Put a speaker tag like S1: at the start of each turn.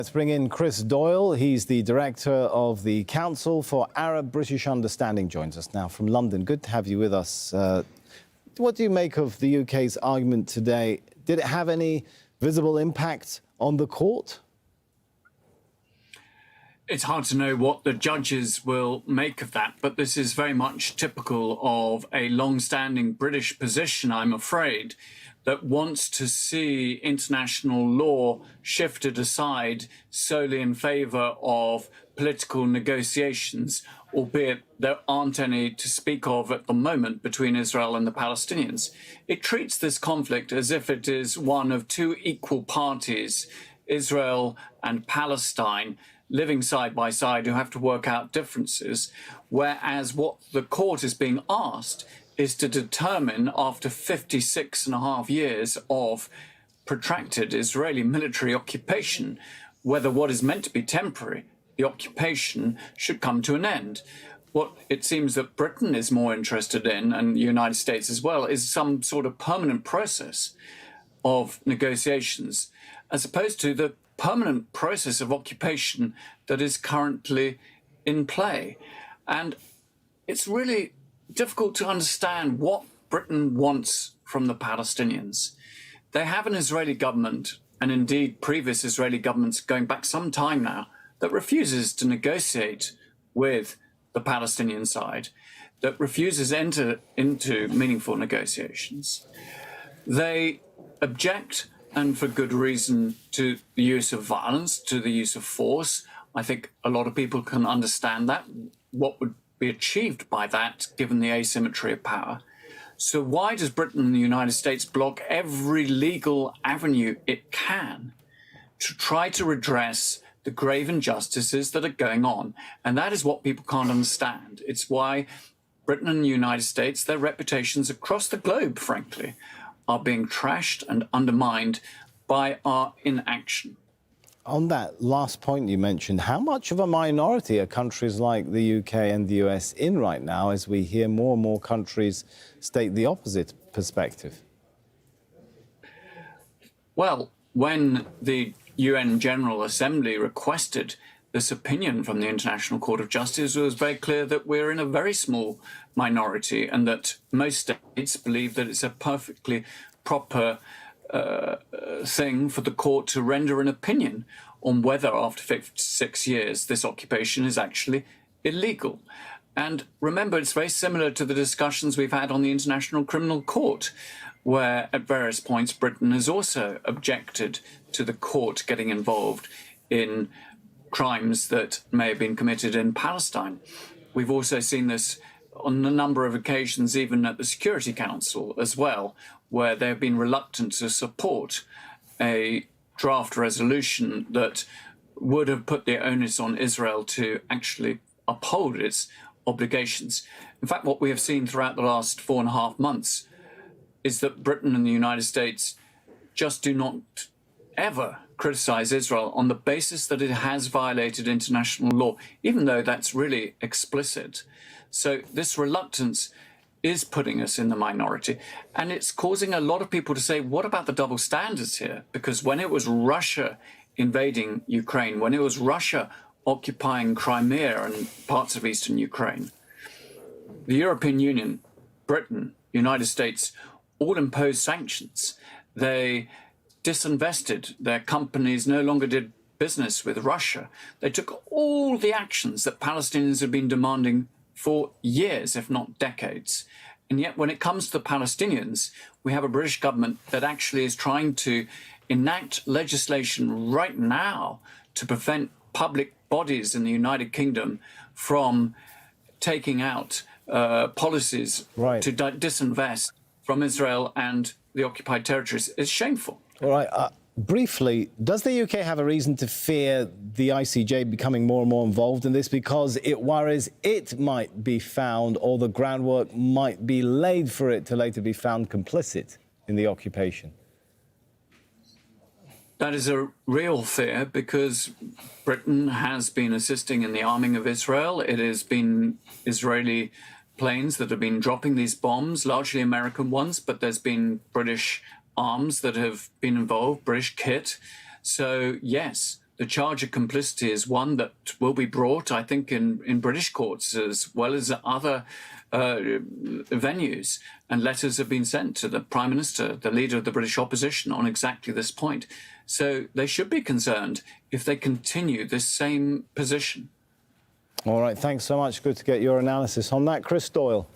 S1: Let's bring in Chris Doyle. He's the director of the Council for Arab-British Understanding. Joins us now from London. Good to have you with us. What do you make of the UK's argument today? Did it have any visible impact on the court?
S2: It's hard to know what the judges will make of that, but this is very much typical of a long-standing British position, I'm afraid, that wants to see international law shifted aside solely in favour of political negotiations, albeit there aren't any to speak of at the moment between Israel and the Palestinians. It treats this conflict as if it is one of two equal parties, Israel and Palestine, living side by side, who have to work out differences, whereas what the court is being asked is to determine, after 56.5 years of protracted Israeli military occupation, whether what is meant to be temporary, the occupation, should come to an end. What it seems that Britain is more interested in, and the United States as well, is some sort of permanent process of negotiations, as opposed to the permanent process of occupation that is currently in play. And it's really difficult to understand what Britain wants from the Palestinians. They have an Israeli government, and indeed previous Israeli governments going back some time now, that refuses to negotiate with the Palestinian side, that refuses to enter into meaningful negotiations. They object, and for good reason, to the use of violence, to the use of force. I think a lot of people can understand that. What would be achieved by that, given the asymmetry of power? So why does Britain and the United States block every legal avenue it can to try to redress the grave injustices that are going on? And that is what people can't understand. It's why Britain and the United States, their reputations across the globe, frankly, are being trashed and undermined by our inaction.
S1: On that last point you mentioned, how much of a minority are countries like the UK and the US in right now, as we hear more and more countries state the opposite perspective?
S2: Well, when the UN General Assembly requested this opinion from the International Court of Justice, it was very clear that we're in a very small minority, and that most states believe that it's a perfectly proper thing for the court to render an opinion on whether, after 56 years, this occupation is actually illegal. And remember, it's very similar to the discussions we've had on the International Criminal Court, where at various points Britain has also objected to the court getting involved in crimes that may have been committed in Palestine. We've also seen this on a number of occasions, even at the Security Council as well, where they've been reluctant to support a draft resolution that would have put the onus on Israel to actually uphold its obligations. In fact, what we have seen throughout the last 4.5 months is that Britain and the United States just do not ever criticize Israel on the basis that it has violated international law, even though that's really explicit. So this reluctance is putting us in the minority, and it's causing a lot of people to say, what about the double standards here? Because when it was Russia invading Ukraine, when it was Russia occupying Crimea and parts of eastern Ukraine, the European Union, Britain, United States, all imposed sanctions. They disinvested. Their companies no longer did business with Russia. They took all the actions that Palestinians have been demanding for years, if not decades. And yet when it comes to the Palestinians, we have a British government that actually is trying to enact legislation right now to prevent public bodies in the United Kingdom from taking out policies to disinvest from Israel and the occupied territories. It's shameful.
S1: All right. Briefly, does the UK have a reason to fear the ICJ becoming more and more involved in this, because it worries it might be found, or the groundwork might be laid for it to later be found complicit in the occupation?
S2: That is a real fear, because Britain has been assisting in the arming of Israel. It has been Israeli planes that have been dropping these bombs, largely American ones, but there's been British arms that have been involved, British kit. So yes, the charge of complicity is one that will be brought, I think, in British courts as well as other venues. And letters have been sent to the Prime Minister, the leader of the British opposition, on exactly this point. So they should be concerned if they continue this same position.
S1: All right, thanks so much. Good to get your analysis on that. Chris Doyle.